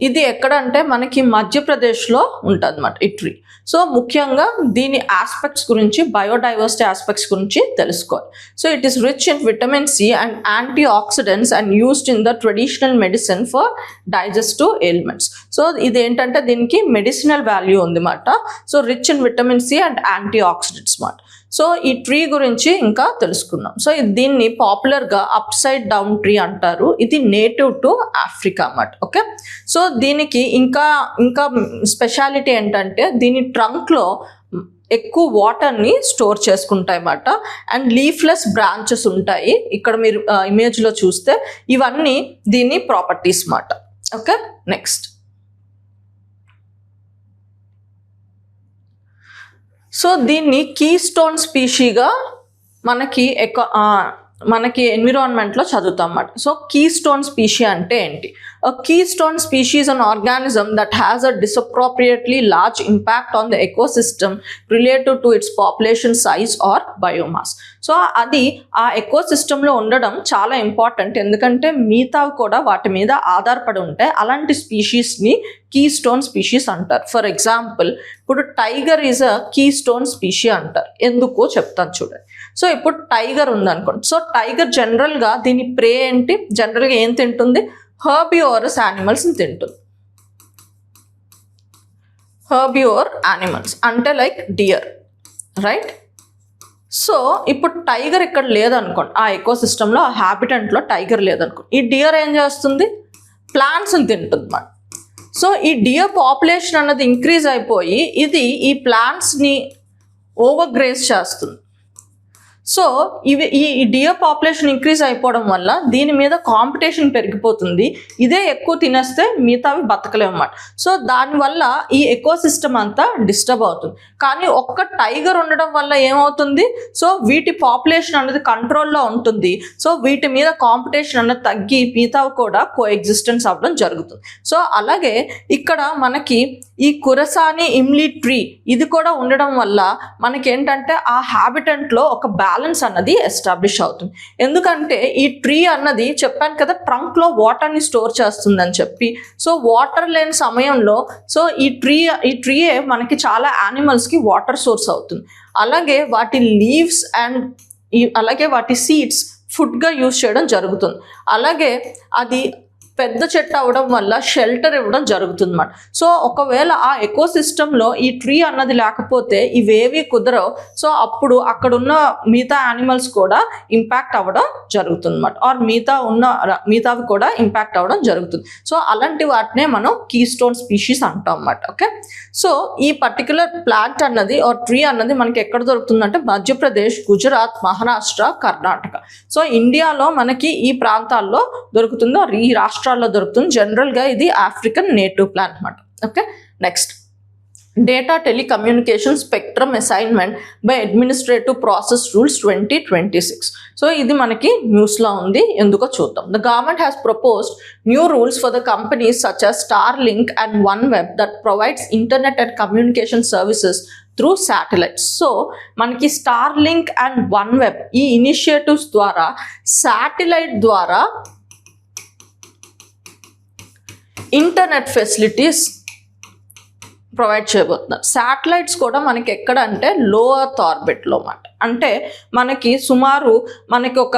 A: ఇది ఎక్కడంటే మనకి మధ్యప్రదేశ్లో ఉంటుంది అన్నమాట ఈ ట్రీ. సో ముఖ్యంగా దీని ఆస్పెక్ట్స్ గురించి, బయోడైవర్సిటీ ఆస్పెక్ట్స్ గురించి తెలుసుకోవాలి. So it is rich in vitamin C and antioxidants and used in the traditional medicine for digestive ailments. So ఇదేంటంటే దీనికి మెడిసినల్ వాల్యూ ఉంది అన్నమాట. So rich in vitamin C and antioxidants అన్నమాట. So ఈ tree గురించి ఇంకా తెలుసుకుందాం. So దీన్ని పాపులర్గా అప్ సైడ్ డౌన్ ట్రీ అంటారు. ఇది నేటివ్ టు ఆఫ్రికా అన్నమాట. ఓకే, సో దీనికి ఇంకా స్పెషాలిటీ ఏంటంటే దీని ట్రంక్లో ఎక్కువ వాటర్ని స్టోర్ చేసుకుంటాయి అన్నమాట. అండ్ లీఫ్లెస్ బ్రాంచెస్ ఉంటాయి. ఇక్కడ మీరు ఇమేజ్లో చూస్తే ఇవన్నీ దీని ప్రాపర్టీస్ అన్నమాట. Okay, next. సో దీన్ని కీ స్టోన్ స్పీషీగా మనకి ఎన్విరాన్మెంట్లో చదువుతాం అన్నమాట. సో కీ స్టోన్ స్పీషీ అంటే ఏంటి? Keystone species an organism that has a disappropriately large impact on the ecosystem related to its population size or biomass. So అది ఆ ఎకోసిస్టంలో ఉండడం చాలా ఇంపార్టెంట్, ఎందుకంటే మిగతావి కూడా వాటి మీద ఆధారపడి ఉంటాయి. అలాంటి స్పీషీస్ని కీస్టోన్ స్పీషీస్ అంటారు. ఫర్ ఎగ్జాంపుల్ ఇప్పుడు tiger is a keystone species అంటారు. ఎందుకో చెప్తాను చూడండి. సో ఇప్పుడు టైగర్ ఉందనుకోండి. సో టైగర్ జనరల్గా దీని ప్రే ఏంటి, జనరల్గా ఏం తింటుంది? హర్బివోరస్ యానిమల్స్ని తింటుంది. హర్బివోర్ యానిమల్స్ అంటే లైక్ డియర్, రైట్? సో ఇప్పుడు టైగర్ ఇక్కడ లేదనుకోండి, ఆ ఎకోసిస్టంలో ఆ హ్యాబిటెంట్లో టైగర్ లేదనుకోండి, ఈ డియర్ ఏం చేస్తుంది? ప్లాంట్స్ని తింటుంది అన్నమాట. సో ఈ డియర్ పాపులేషన్ అన్నది ఇంక్రీజ్ అయిపోయి ఇది ఈ ప్లాంట్స్ని ఓవర్ గ్రేస్ చేస్తుంది. సో ఈ డియర్ పాపులేషన్ ఇంక్రీజ్ అయిపోవడం వల్ల దీని మీద కాంపిటీషన్ పెరిగిపోతుంది. ఇదే ఎక్కువ తినేస్తే మిగతావి బతకలేము అన్నమాట. సో దానివల్ల ఈ ఎకోసిస్టమ్ అంతా డిస్టర్బ్ అవుతుంది. కానీ ఒక్క టైగర్ ఉండడం వల్ల ఏమవుతుంది? సో వీటి పాపులేషన్ అనేది కంట్రోల్లో ఉంటుంది. సో వీటి మీద కాంపిటీషన్ అనేది తగ్గి మిగతావి కూడా కో ఎగ్జిస్టెన్స్ అవ్వడం జరుగుతుంది. సో అలాగే ఇక్కడ మనకి ఈ కురసాని ఇమ్లీ ట్రీ ఇది కూడా ఉండడం వల్ల మనకేంటంటే ఆ హ్యాబిటెంట్లో ఒక బ్యాలెన్స్ అన్నది ఎస్టాబ్లిష్ అవుతుంది. ఎందుకంటే ఈ ట్రీ అన్నది చెప్పాను కదా ట్రంక్లో వాటర్ని స్టోర్ చేస్తుందని చెప్పి. సో వాటర్ లేని సమయంలో సో ఈ ట్రీయే మనకి చాలా యానిమల్స్కి వాటర్ సోర్స్ అవుతుంది. అలాగే వాటి లీవ్స్ అండ్ అలాగే వాటి సీడ్స్ ఫుడ్గా యూజ్ చేయడం జరుగుతుంది. అలాగే అది పెద్ద చెట్టు అవ్వడం వల్ల షెల్టర్ ఇవ్వడం జరుగుతుంది అన్నమాట. సో ఒకవేళ ఆ ఎకోసిస్టంలో ఈ ట్రీ అన్నది లేకపోతే ఇవేవి కుదరవు. సో అప్పుడు అక్కడ ఉన్న మిగతా యానిమల్స్ కూడా ఇంపాక్ట్ అవ్వడం జరుగుతుంది అన్నమాట. ఆర్ మిగతావి కూడా ఇంపాక్ట్ అవ్వడం జరుగుతుంది. సో అలాంటి వాటినే మనం కీస్టోన్ స్పీషీస్ అంటాం అన్నమాట. ఓకే, సో ఈ పర్టికులర్ ప్లాంట్ అన్నది ఆర్ ట్రీ అన్నది మనకి ఎక్కడ దొరుకుతుందంటే మధ్యప్రదేశ్, గుజరాత్, మహారాష్ట్ర, కర్ణాటక. సో ఇండియాలో మనకి ఈ ప్రాంతాల్లో దొరుకుతుందో ఈ రాష్ట్రాల్లో దొరుకుతుంది. జనరల్గా ఇది ఆఫ్రికన్ నేటివ్ ప్లాంట్ అన్నమాట. Okay, next data telecommunication spectrum assignment by administrative process rules 2026. So ఇది మనకి న్యూస్లో ఉంది, ఎందుకో చూద్దాం. The government has proposed new rules for the companies such as Starlink and OneWeb that provides internet and communication services through satellites. So మనకి Starlink and OneWeb ఈ initiatives ద్వారా satellite ద్వారా ఇంటర్నెట్ ఫెసిలిటీస్ ప్రొవైడ్ చేయబోతున్నారు. Satellites కూడా మనకి ఎక్కడ అంటే లో ఎర్త్ ఆర్బిట్లో అన్నమాట. అంటే మనకి సుమారు మనకి ఒక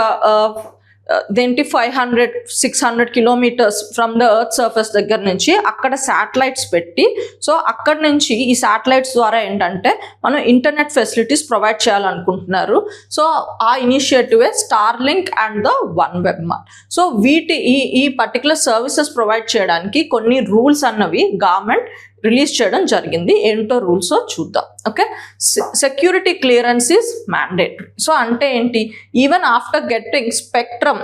A: 500-600 kilometres from the earth surface దగ్గర నుంచి అక్కడ శాటిలైట్స్ పెట్టి, సో అక్కడ నుంచి ఈ శాటిలైట్స్ ద్వారా ఏంటంటే మనం ఇంటర్నెట్ ఫెసిలిటీస్ ప్రొవైడ్ చేయాలనుకుంటున్నారు. సో ఆ ఇనిషియేటివే Starlink and the OneWeb. So ఈ పర్టికులర్ సర్వీసెస్ ప్రొవైడ్ చేయడానికి కొన్ని రూల్స్ అన్నవి గవర్నమెంట్ రిలీజ్ చేయడం జరిగింది. ఏంటో రూల్స్ చూద్దాం. Okay, security clearance is mandatory. So అంటే ఏంటి, even after getting spectrum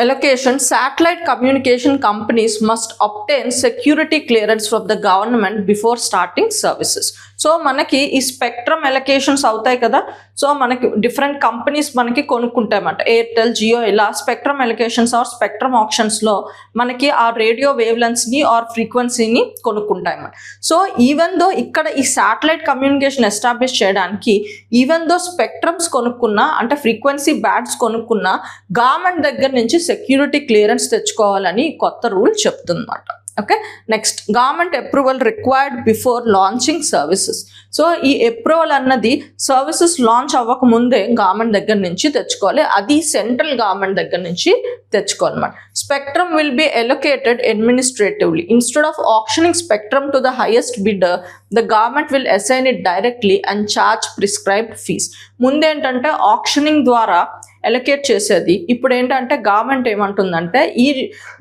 A: allocation, satellite communication companies must obtain security clearance from the government before starting services. So మనకి ఈ స్పెక్ట్రమ్ ఎలొకేషన్స్ అవుతాయి కదా, సో మనకి డిఫరెంట్ కంపెనీస్ మనకి కొనుక్కుంటాయన్నమాట. Airtel, Jio ఇలా spectrum allocations are spectrum ఆప్షన్స్లో మనకి ఆ రేడియో వేవ్ లెంత్స్ని ఆర్ ఫ్రీక్వెన్సీని కొనుక్కుంటాయన్నమాట. సో ఈవెన్ దో ఇక్కడ ఈ శాటిలైట్ కమ్యూనికేషన్ ఎస్టాబ్లిష్ చేయడానికి ఈవెన్ దో స్పెక్ట్రమ్స్ కొనుక్కున్నా అంటే ఫ్రీక్వెన్సీ బ్యాండ్స్ కొనుక్కున్నా గవర్నమెంట్ దగ్గర నుంచి సెక్యూరిటీ క్లియరెన్స్ తెచ్చుకోవాలని కొత్త రూల్ చెప్తుందన్నమాట. Okay, next government approval required before launching services. So ఈ అప్రూవల్ అన్నది సర్వీసెస్ లాంచ్ అవ్వక ముందే గవర్నమెంట్ దగ్గర నుంచి తెచ్చుకోవాలి. అది సెంట్రల్ గవర్నమెంట్ దగ్గర నుంచి తెచ్చుకోవాలన్నమాట. Spectrum will be allocated administratively. Instead of auctioning spectrum to the highest bidder, the government will assign it directly and charge prescribed fees. ముందేంటంటే ఆప్షనింగ్ ద్వారా ఎలొకేట్ చేసేది, ఇప్పుడు ఏంటంటే గవర్నమెంట్ ఏమంటుందంటే ఈ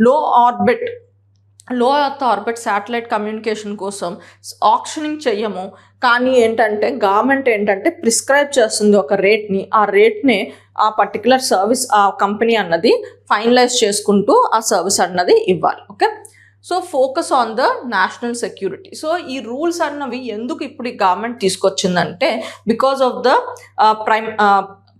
A: లో ఎర్త్ ఆర్బిట్ శాటిలైట్ కమ్యూనికేషన్ కోసం ఆప్షనింగ్ చెయ్యము, కానీ ఏంటంటే గవర్నమెంట్ ఏంటంటే ప్రిస్క్రైబ్ చేస్తుంది ఒక రేట్ని, ఆ రేట్ని ఆ పర్టికులర్ సర్వీస్ ఆ కంపెనీ అన్నది ఫైనలైజ్ చేసుకుంటూ ఆ సర్వీస్ అన్నది ఇవ్వాలి. Okay, so focus on the national security. So ఈ రూల్స్ అన్నవి ఎందుకు ఇప్పుడు ఈ గవర్నమెంట్ తీసుకొచ్చిందంటే because of the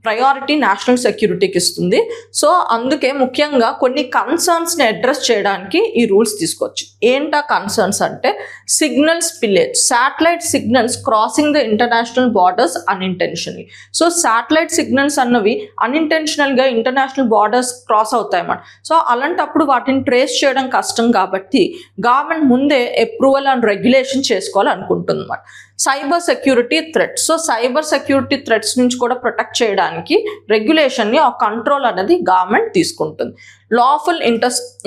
A: priority national సెక్యూరిటీకి ఇస్తుంది. సో అందుకే ముఖ్యంగా కొన్ని కన్సర్న్స్ని అడ్రస్ చేయడానికి ఈ రూల్స్ తీసుకోవచ్చు. ఏంటా కన్సర్న్స్ అంటే signal spillage, satellite signals crossing the international borders unintentionally. So satellite signals అన్నవి అన్ఇంటెన్షనల్గా ఇంటర్నేషనల్ బార్డర్స్ క్రాస్ అవుతాయి అన్నమాట. సో అలాంటప్పుడు వాటిని ట్రేస్ చేయడం కష్టం కాబట్టి గవర్నమెంట్ ముందే అప్రూవల్ అండ్ రెగ్యులేషన్ చేసుకోవాలనుకుంటుంది అన్నమాట. Cyber security threats. So cyber security threats నుంచి కూడా ప్రొటెక్ట్ చేయడానికి రెగ్యులేషన్ని ఆ కంట్రోల్ అనేది గవర్నమెంట్ తీసుకుంటుంది. Lawful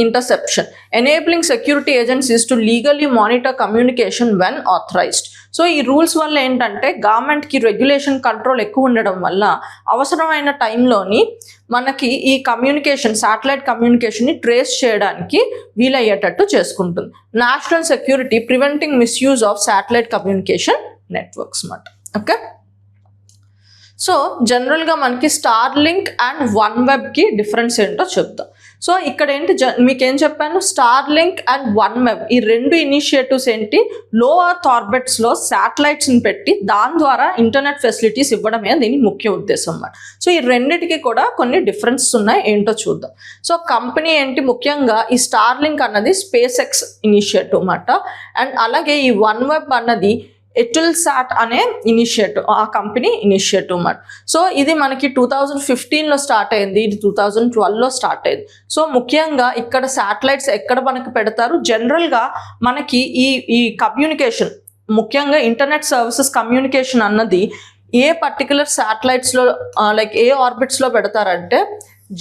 A: interception, enabling security agencies to legally monitor communication when authorised. So ఈ రూల్స్ వల్ల ఏంటంటే గవర్నమెంట్కి రెగ్యులేషన్ కంట్రోల్ ఎక్కువ ఉండడం వల్ల అవసరమైన టైంలోని మనకి ఈ కమ్యూనికేషన్ శాటిలైట్ కమ్యూనికేషన్ని ట్రేస్ చేయడానికి వీలయ్యేటట్టు చేసుకుంటుంది. National security preventing misuse of satellite communication networks అన్నమాట. ఓకే, సో జనరల్గా మనకి స్టార్లింక్ అండ్ వన్వెబ్కి డిఫరెన్స్ ఏంటో చెప్తాం. సో ఇక్కడ ఏంటి మీకేం చెప్పాను, స్టార్లింక్ అండ్ వన్వెబ్ ఈ రెండు ఇనిషియేటివ్స్ ఏంటి, లో ఎర్త్ ఆర్బిట్స్లో శాటిలైట్స్ని పెట్టి దాని ద్వారా ఇంటర్నెట్ ఫెసిలిటీస్ ఇవ్వడమే దీని ముఖ్య ఉద్దేశం అన్నమాట. సో ఈ రెండింటికి కూడా కొన్ని డిఫరెన్సెస్ ఉన్నాయి, ఏంటో చూద్దాం. సో కంపెనీ ఏంటి, ముఖ్యంగా ఈ స్టార్లింక్ అన్నది స్పేస్ ఎక్స్ ఇనిషియేటివ్ అన్నమాట. అండ్ అలాగే ఈ వన్వెబ్ అన్నది ఎటుల్సాట్ అనే ఇనిషియేటివ్, ఆ కంపెనీ ఇనిషియేటివ్ అన్నమాట. సో ఇది మనకి 2015లో స్టార్ట్ అయింది, ఇది 2012లో స్టార్ట్ అయింది. సో ముఖ్యంగా ఇక్కడ శాటిలైట్స్ ఎక్కడ మనకి పెడతారు, జనరల్గా మనకి ఈ కమ్యూనికేషన్ ముఖ్యంగా ఇంటర్నెట్ సర్వీసెస్ కమ్యూనికేషన్ అన్నది ఏ పర్టికులర్ శాటిలైట్స్లో లైక్ ఏ ఆర్బిట్స్లో పెడతారంటే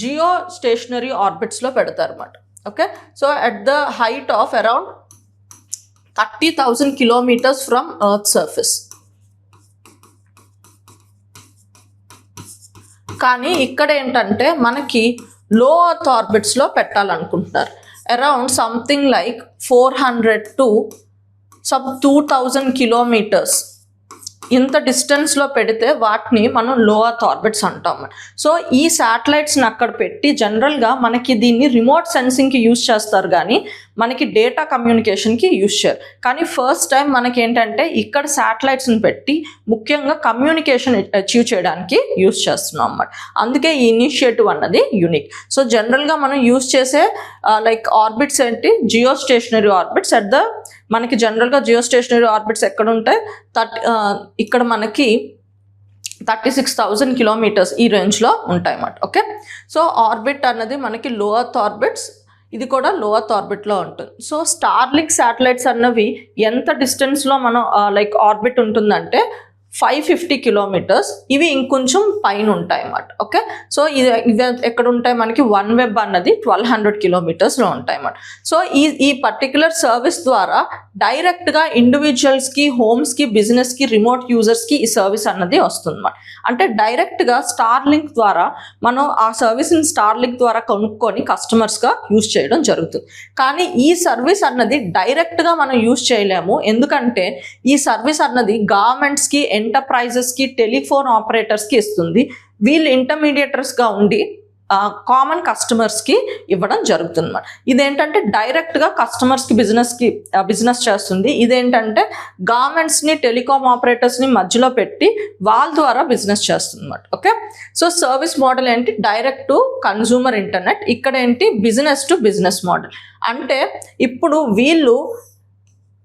A: జియో స్టేషనరీ ఆర్బిట్స్లో పెడతారు అన్నమాట. Okay, so at the height of around 30,000 kilometers from Earth's surface. కానీ ఇక్కడ ఏంటంటే మనకి లో ఎర్త్ ఆర్బిట్స్లో పెట్టాలనుకుంటున్నారు. Around something like 400 to 2,000 kilometers ఇంత డిస్టెన్స్లో పెడితే వాటిని మనం లో ఎర్త్ ఆర్బిట్స్ అంటాం. సో ఈ శాటిలైట్స్ని అక్కడ పెట్టి జనరల్గా మనకి దీన్ని రిమోట్ సెన్సింగ్కి యూజ్ చేస్తారు, కానీ మనకి డేటా కమ్యూనికేషన్కి యూజ్ చేయరు. కానీ ఫస్ట్ టైం మనకి ఏంటంటే ఇక్కడ శాటిలైట్స్ని పెట్టి ముఖ్యంగా కమ్యూనికేషన్ అచీవ్ చేయడానికి యూజ్ చేస్తున్నాం అన్నమాట. అందుకే ఈ ఇనిషియేటివ్ అన్నది యూనిక్. సో జనరల్గా మనం యూజ్ చేసే లైక్ ఆర్బిట్స్ ఏంటి, జియో స్టేషనరీ ఆర్బిట్స్ మనకి జనరల్గా జియో స్టేషనరీ ఆర్బిట్స్ ఎక్కడ ఉంటాయి, ఇక్కడ మనకి 36,000 కిలోమీటర్స్ ఈ రేంజ్లో ఉంటాయి అన్నమాట. ఓకే, సో ఆర్బిట్ అన్నది మనకి లో ఎర్త్ ఆర్బిట్స్, ఇది కూడా లో ఎర్త్ ఆర్బిట్లో ఉంటుంది. సో స్టార్లింక్ శాటిలైట్స్ అన్నవి ఎంత డిస్టెన్స్లో మనం లైక్ ఆర్బిట్ ఉంటుందంటే 550 కిలోమీటర్స్. ఇవి ఇంకొంచెం పైన ఉంటాయి అన్నమాట. ఓకే, సో ఇవి ఎక్కడ ఉంటాయి మనకి వన్ వెబ్ అన్నది 1200 కిలోమీటర్స్లో ఉంటాయి అన్నమాట. సో ఈ పర్టికులర్ సర్వీస్ ద్వారా డైరెక్ట్గా ఇండివిజువల్స్కి, హోమ్స్కి, బిజినెస్కి, రిమోట్ యూజర్స్కి ఈ సర్వీస్ అన్నది వస్తుంది అన్నమాట. అంటే డైరెక్ట్గా స్టార్లింక్ ద్వారా మనం ఆ సర్వీస్ని స్టార్లింక్ ద్వారా కొనుక్కొని కస్టమర్స్గా యూజ్ చేయడం జరుగుతుంది. కానీ ఈ సర్వీస్ అన్నది డైరెక్ట్గా మనం యూజ్ చేయలేము. ఎందుకంటే ఈ సర్వీస్ అన్నది గవర్నమెంట్స్కి, ఎంటర్ప్రైజెస్కి, టెలిఫోన్ ఆపరేటర్స్కి ఇస్తుంది. వీళ్ళు ఇంటర్మీడియేటర్స్గా ఉండి కామన్ కస్టమర్స్కి ఇవ్వడం జరుగుతుంది అన్నమాట. ఇదేంటంటే డైరెక్ట్గా కస్టమర్స్కి, బిజినెస్ చేస్తుంది. ఇదేంటంటే గవర్నమెంట్స్ని, టెలికామ్ ఆపరేటర్స్ని మధ్యలో పెట్టి వాళ్ళ ద్వారా బిజినెస్ చేస్తుంది అన్నమాట. ఓకే, సో సర్వీస్ మోడల్ ఏంటి, డైరెక్ట్ టు కన్జ్యూమర్ ఇంటర్నెట్. ఇక్కడ ఏంటి, బిజినెస్ టు బిజినెస్ మోడల్. అంటే ఇప్పుడు వీళ్ళు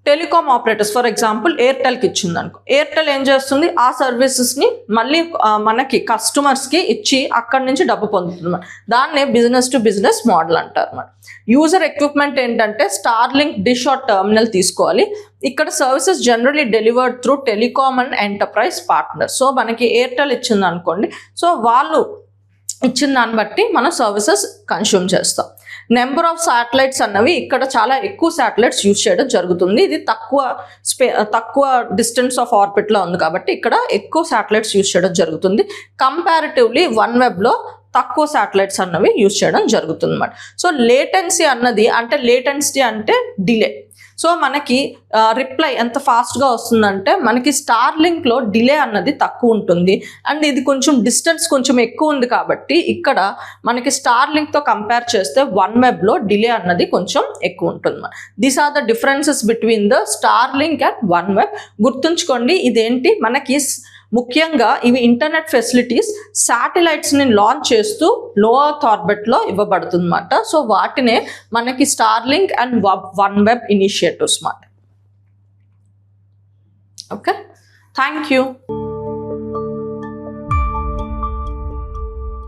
A: టెలికామ్ ఆపరేటర్స్ ఫర్ ఎగ్జాంపుల్ ఎయిర్టెల్కి ఇచ్చింది అనుకో, ఎయిర్టెల్ ఏం చేస్తుంది, ఆ సర్వీసెస్ని మళ్ళీ మనకి కస్టమర్స్కి ఇచ్చి అక్కడి నుంచి డబ్బు పొందుతుంది. దాన్నే బిజినెస్ టు బిజినెస్ మోడల్ అంటారు అన్నమాట. యూజర్ ఎక్విప్మెంట్ ఏంటంటే స్టార్లింక్ డిష్ ఆర్ టర్మినల్ తీసుకోవాలి. ఇక్కడ services generally delivered through telecom and enterprise partner. So మనకి ఎయిర్టెల్ ఇచ్చింది అనుకోండి, సో వాళ్ళు ఇచ్చిన దాన్ని బట్టి మనం సర్వీసెస్ కన్స్యూమ్ చేస్తాం. నెంబర్ ఆఫ్ శాటిలైట్స్ అన్నవి ఇక్కడ చాలా ఎక్కువ శాటిలైట్స్ యూజ్ చేయడం జరుగుతుంది. ఇది తక్కువ డిస్టెన్స్ ఆఫ్ ఆర్బిట్లో ఉంది కాబట్టి ఇక్కడ ఎక్కువ శాటిలైట్స్ యూజ్ చేయడం జరుగుతుంది. కంపారిటివ్లీ వన్ వెబ్లో తక్కువ శాటిలైట్స్ అన్నవి యూజ్ చేయడం జరుగుతుంది అన్నమాట. సో లేటెన్సీ అన్నది అంటే డిలే. సో మనకి రిప్లై ఎంత ఫాస్ట్గా వస్తుందంటే మనకి స్టార్లింక్లో డిలే అన్నది తక్కువ ఉంటుంది. అండ్ ఇది కొంచెం డిస్టెన్స్ కొంచెం ఎక్కువ ఉంది కాబట్టి ఇక్కడ మనకి స్టార్లింక్తో కంపేర్ చేస్తే వన్ వెబ్లో డిలే అన్నది కొంచెం ఎక్కువ ఉంటుంది. These are the differences between the Starlink and OneWeb. గుర్తుంచుకోండి, ఇదేంటి మనకి ముఖ్యంగా ఇవి ఇంటర్నెట్ ఫెసిలిటీస్ శాటిలైట్స్ని లాంచ్ చేస్తూ లో ఎర్త్ ఆర్బిట్లో ఇవ్వబడుతుంది అన్నమాట. సో వాటినే మనకి Starlink and OneWeb initiatives మాట. Okay, thank you.